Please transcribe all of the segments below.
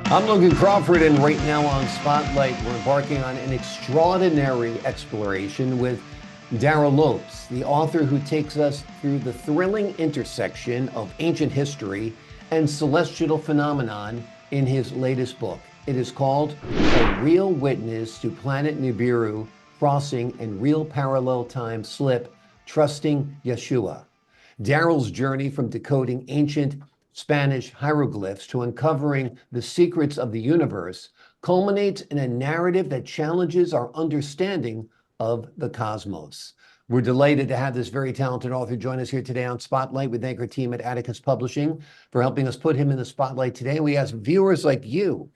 I'm Logan Crawford, and right now on Spotlight, we're embarking on an extraordinary exploration with Darrell Lopes, the author who takes us through the thrilling intersection of ancient history and celestial phenomenon in his latest book. It is called A Real Witness to Planet Nibiru, Crossing in Real Parallel Time Slip, Trusting Yeshua. Darrell's journey from decoding ancient Spanish hieroglyphs to uncovering the secrets of the universe culminates in a narrative that challenges our understanding of the cosmos. We're delighted to have this very talented author join us here today on Spotlight. We thank our team at Atticus Publishing for helping us put him in the spotlight today. We ask viewers like you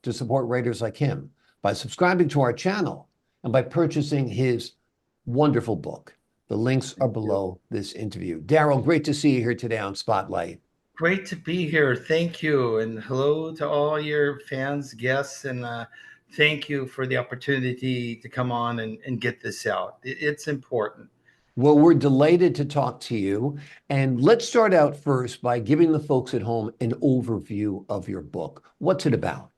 to support writers like him by subscribing to our channel and by purchasing his wonderful book. The links are below this interview. Darrell, great to see you here today on Spotlight. Great to be here. Thank you. And hello to all your fans, guests, and thank you for the opportunity to come on and get this out. It's important. Well, we're delighted to talk to you. And let's start out first by giving the folks at home an overview of your book. What's it about?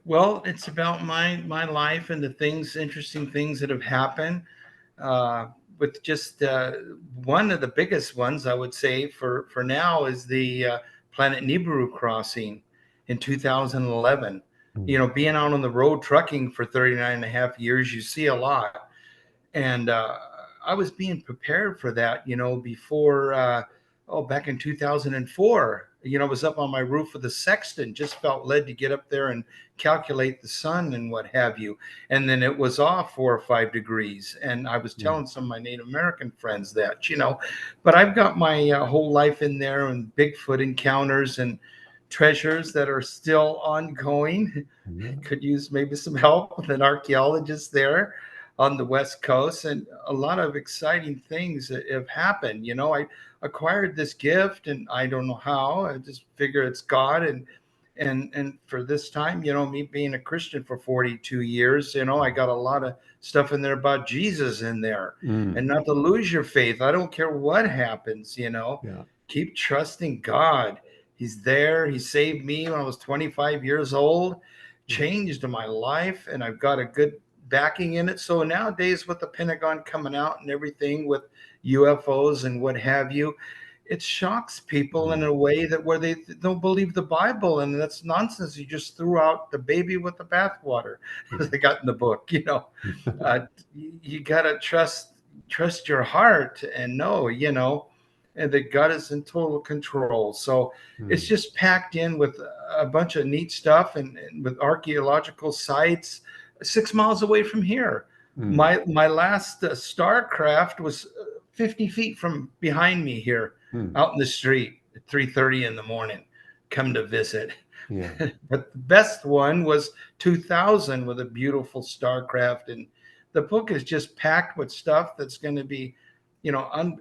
Well, it's about my life and the interesting things that have happened. Uh, with just one of the biggest ones, I would say for now is the planet Nibiru crossing in 2011. You know, being out on the road trucking for 39 and a half years, you see a lot. And I was being prepared for that, before, back in 2004. I was up on my roof with the sextant, just felt led to get up there and calculate the sun and what have you. And then it was off 4 or 5 degrees. And I was telling some of my Native American friends that, but I've got my whole life in there and Bigfoot encounters and treasures that are still ongoing. Could use maybe some help with an archaeologist there on the West Coast, and a lot of exciting things that have happened. I acquired this gift, and I don't know how. I just figure it's God, and for this time, me being a Christian for 42 years, I got a lot of stuff in there about Jesus in there, and not to lose your faith. I don't care what happens. Keep trusting God. He's there. He saved me when I was 25 years old, changed my life, and I've got a good backing in it. So nowadays, with the Pentagon coming out and everything with UFOs and what have you, it shocks people in a way that where they don't believe the Bible, and that's nonsense. You just threw out the baby with the bathwater, as they got in the book. You gotta trust your heart and know, and that God is in total control. So it's just packed in with a bunch of neat stuff and with archaeological sites 6 miles away from here. My last starcraft was 50 feet from behind me here, out in the street at 3:30 in the morning, come to visit. Yeah. But the best one was 2000 with a beautiful starcraft, and the book is just packed with stuff that's going to be,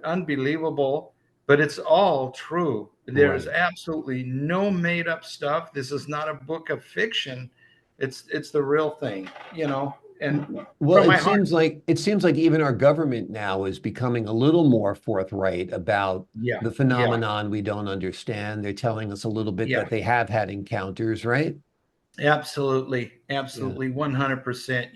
unbelievable. But it's all true. There's absolutely no made up stuff. This is not a book of fiction. It's the real thing, and well, from my it heart. seems like even our government now is becoming a little more forthright about Yeah, the yeah, phenomenon we don't understand. They're telling us a little bit yeah, that they have had encounters, right? absolutely, Yeah. absolutely, 100%.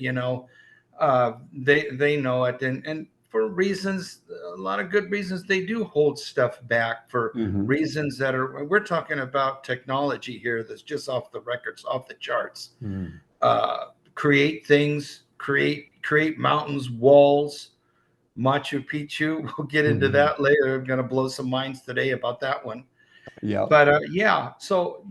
They know it, and for reasons, a lot of good reasons, they do hold stuff back for Hmm. reasons that are. We're talking about technology here that's just off the records, off the charts. Mm. Create things, create mountains, walls. Machu Picchu. We'll get into Hmm. that later. I'm going to blow some minds today about that one. Yeah. But yeah, so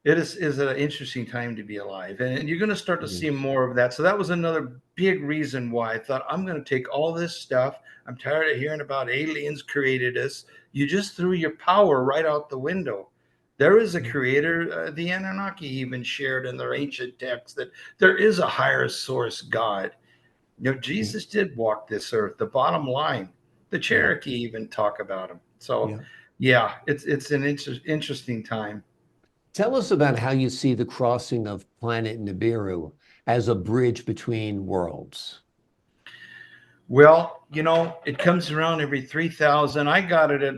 it is an interesting time to be alive, and you're going to start to It see is. more of that. So that was another big reason why I thought I'm going to take all this stuff. I'm tired of hearing about aliens created us. You just threw your power right out the window. There is a creator. The Anunnaki even shared in their ancient texts that there is a higher source God. Yeah. Jesus did walk this earth. The bottom line, the Yeah. Cherokee even talk about him. So, Yeah. yeah, it's an interesting time. Tell us about how you see the crossing of planet Nibiru as a bridge between worlds. Well, it comes around every 3,000. I got it at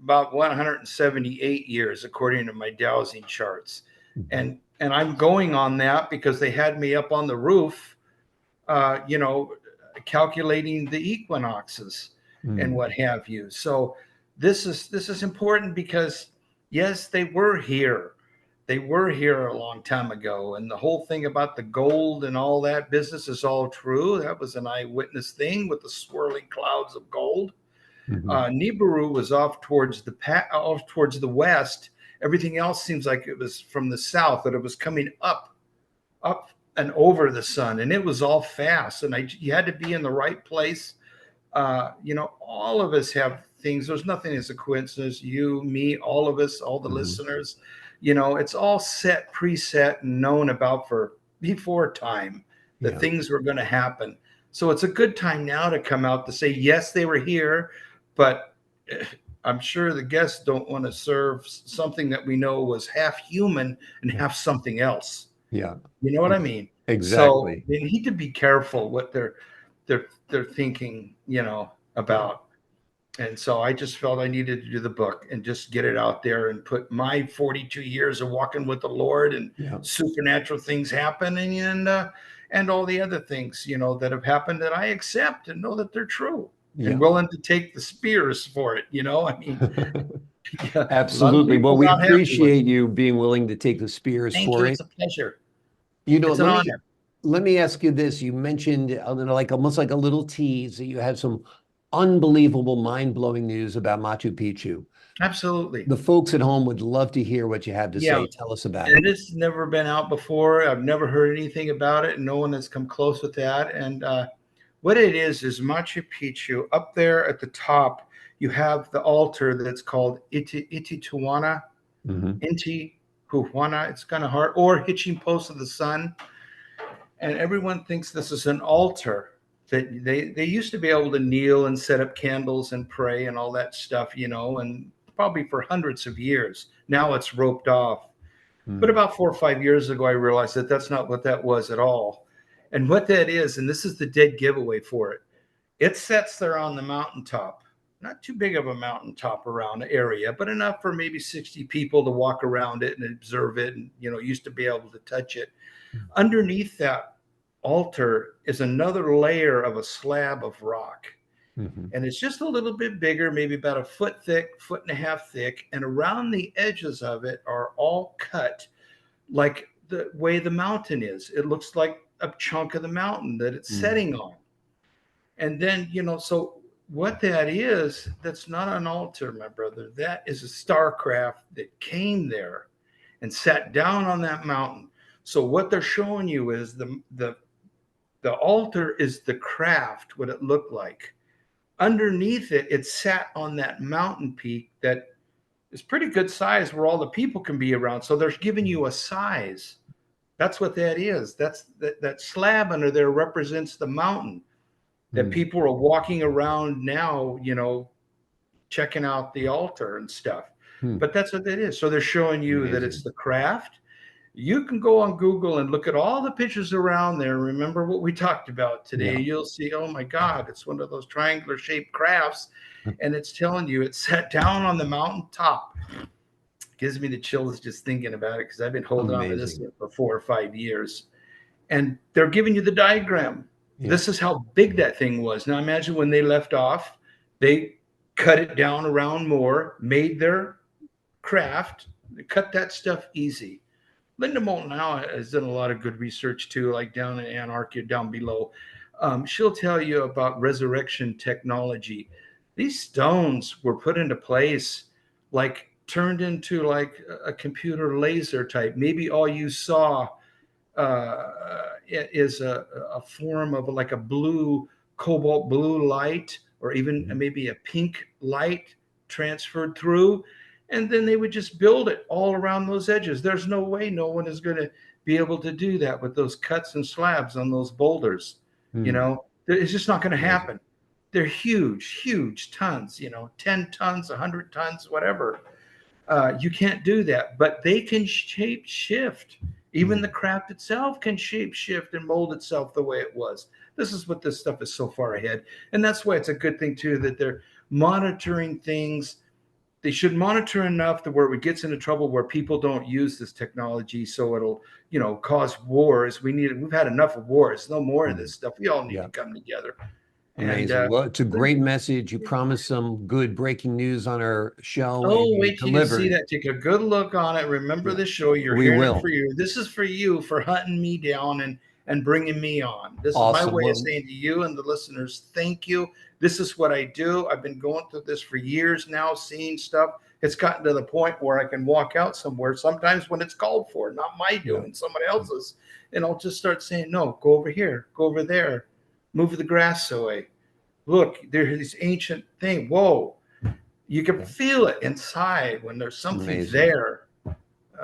about 178 years, according to my dowsing charts. Mhm. And I'm going on that because they had me up on the roof, you know, calculating the equinoxes and Mm. what have you. So this is important because yes, they were here. They were here a long time ago, and the whole thing about the gold and all that business is all true. That was an eyewitness thing with the swirling clouds of gold. Mhm. Nibiru was off towards the west. Everything else seems like it was from the south, that it was coming up and over the sun, and it was all fast. And you had to be in the right place. You know, all of us have things. There's nothing as a coincidence. You, me, all of us, all the Mhm. listeners. You know, it's all set, preset, and known about for before time. The Yeah. things were going to happen. So it's a good time now to come out to say yes, they were here, but I'm sure the guests don't want to serve something that we know was half human and Yeah. half something else. Yeah. You know what I Ex- mean? So Exactly. they need to be careful what they're thinking, you know, Yeah. about. And so I just felt I needed to do the book and just get it out there and put my 42 years of walking with the Lord and Yeah. supernatural things happening and all the other things, you know, that have happened that I accept and know that they're true and Yeah. willing to take the spears for it. You know, I mean, yeah, a lot of Absolutely. Well, people we not happy with appreciate it. you being willing to take the spears Thank you. for It's it. a pleasure. You know, It's an honor. let me ask you this. You mentioned like almost like a little tease that you have some unbelievable, mind-blowing news about Machu Picchu. Absolutely. The folks at home would love to hear what you have to Yeah. say. Tell us about it. And it's never been out before. I've never heard anything about it. No one has come close with that. And what it is Machu Picchu. Up there at the top, you have the altar that's called Itituana, Hmm. Inti Huana. It's kind of hard, or Hitching Post of the Sun. And everyone thinks this is an altar that they used to be able to kneel and set up candles and pray and all that stuff, you know, and probably for hundreds of years. Now it's roped off. But Mm. about 4 or 5 years ago, I realized that that's not what that was at all. And what that is, and this is the dead giveaway for it, it sets there on the mountaintop, not too big of a mountaintop around the area, but enough for maybe 60 people to walk around it and observe it and, you know, used to be able to touch it. Underneath that altar is another layer of a slab of rock. Hmm. And it's just a little bit bigger, maybe about a foot thick, foot and a half thick. And around the edges of it are all cut like the way the mountain is. It looks like a chunk of the mountain that it's Mm. setting on. And then, you know, so what that is, that's not an altar, my brother. That is a starcraft that came there and sat down on that mountain. So what they're showing you is the altar is the craft, what it looked like. Underneath it, it sat on that mountain peak that is pretty good size where all the people can be around. So they're giving you a size. That's what that is. That slab under there represents the mountain that Mm. people are walking around now, you know, checking out the altar and stuff. Mm. But that's what that is. So they're showing you that it's Amazing. the craft. You can go on Google and look at all the pictures around there. Remember what we talked about today. Yeah. You'll see, oh my God, it's one of those triangular shaped crafts. And it's telling you it's set down on the mountain top. Gives me the chills just thinking about it because I've been holding on to this Amazing. thing for 4 or 5 years. And they're giving you the diagram. Yeah. This is how big that thing was. Now imagine when they left off, they cut it down around more, made their craft, they cut that stuff easy. Linda Moulton now has done a lot of good research too, like down in Antarctica, down below. She'll tell you about resurrection technology. These stones were put into place, like turned into like a computer laser type. Maybe all you saw is a form of like a blue, cobalt blue light, or even Mhm. maybe a pink light transferred through. And then they would just build it all around those edges. There's no way no one is going to be able to do that with those cuts and slabs on those boulders. You Mm. know, it's just not going to Amazing. happen. They're huge, huge tons, you know, 10 tons, 100 tons, whatever. You can't do that, but they can shape shift. Even the Mm. craft itself can shape shift and mold itself the way it was. This is what this stuff is so far ahead. And that's why it's a good thing, too, that they're monitoring things they should monitor enough to where it gets into trouble where people don't use this technology, so it'll, cause wars. We've had enough of wars. No more of this stuff. We all need to Yeah. come together. And Amazing. Well, it's a great message. You promised some good breaking news on our show, and oh, you wait till you see delivered. that. Take a good look on it. Remember Yeah, the show. You're we hearing it will. for you. This is for you for hunting me down and bringing me on. This is my Awesome. way of Well, saying to you and the listeners, thank you. This is what I do. I've been going through this for years now, seeing stuff. It's gotten to the point where I can walk out somewhere sometimes when it's called for, not my yeah. doing, somebody else's. And I'll just start saying, no, go over here, go over there, move the grass away. Look, there's this ancient thing. Whoa, you can Yeah. feel it inside when there's something Amazing. there.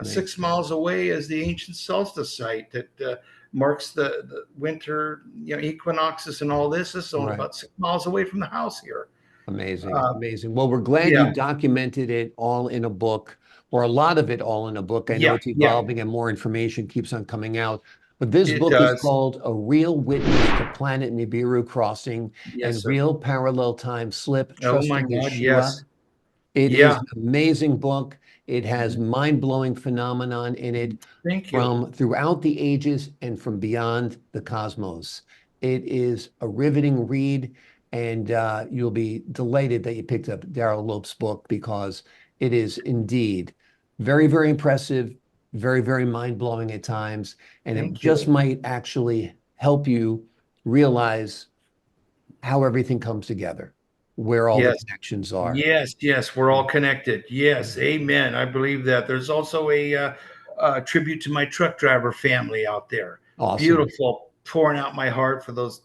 6 Amazing. miles away is the ancient solstice site that marks the winter, equinoxes and all this. This is only Right. about 6 miles away from the house here. Amazing. Uh, Amazing. Well, we're glad yeah, you documented it all in a book, or a lot of it all in a book. I know yeah, it's yeah. evolving and more information keeps on coming out. But this It book is does. called A Real Witness to Planet Nibiru Crossing Yes, and sir. Real Parallel Time Slip, Oh my Trusting God, Yeshua. yes. It is Yeah. an amazing book. It has mind-blowing phenomenon in it Thank you. from throughout the ages and from beyond the cosmos. It is a riveting read, and you'll be delighted that you picked up Darrell Lopes' book because it is indeed very, very impressive, very, very mind-blowing at times, and it Thank just you. might actually help you realize how everything comes together, where all the Yes. connections are. Yes, yes, we're all connected. Yes, amen. I believe that. There's also a tribute to my truck driver family out there. Awesome. Beautiful, pouring out my heart for those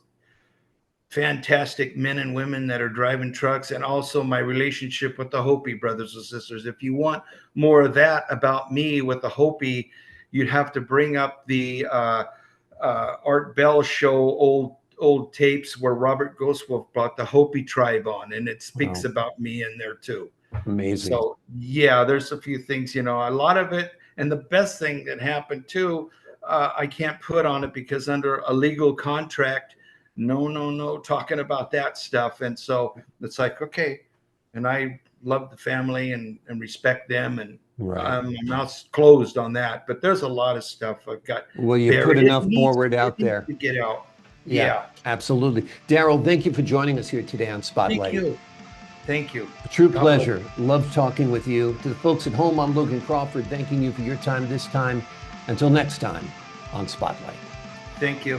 fantastic men and women that are driving trucks, and also my relationship with the Hopi brothers and sisters. If you want more of that about me with the Hopi, you'd have to bring up the Art Bell show, old tapes where Robert Ghostwolf brought the Hopi tribe on, and it speaks Wow. about me in there too. Amazing. So yeah, there's a few things, a lot of it. And the best thing that happened too, I can't put on it because under a legal contract, no, talking about that stuff. And so it's like, okay. And I love the family and respect them. And Right. my mouth's closed on that. But there's a lot of stuff I've got Well, you put buried. It enough needs, forward it out needs there. to get out. Yeah, Yeah. absolutely. Darrell, thank you for joining us here today on Thank Spotlight. you. Thank you. A true God bless. pleasure. Love talking with you. To the folks at home, I'm Logan Crawford, thanking you for your time this time. Until next time on Spotlight. Thank you.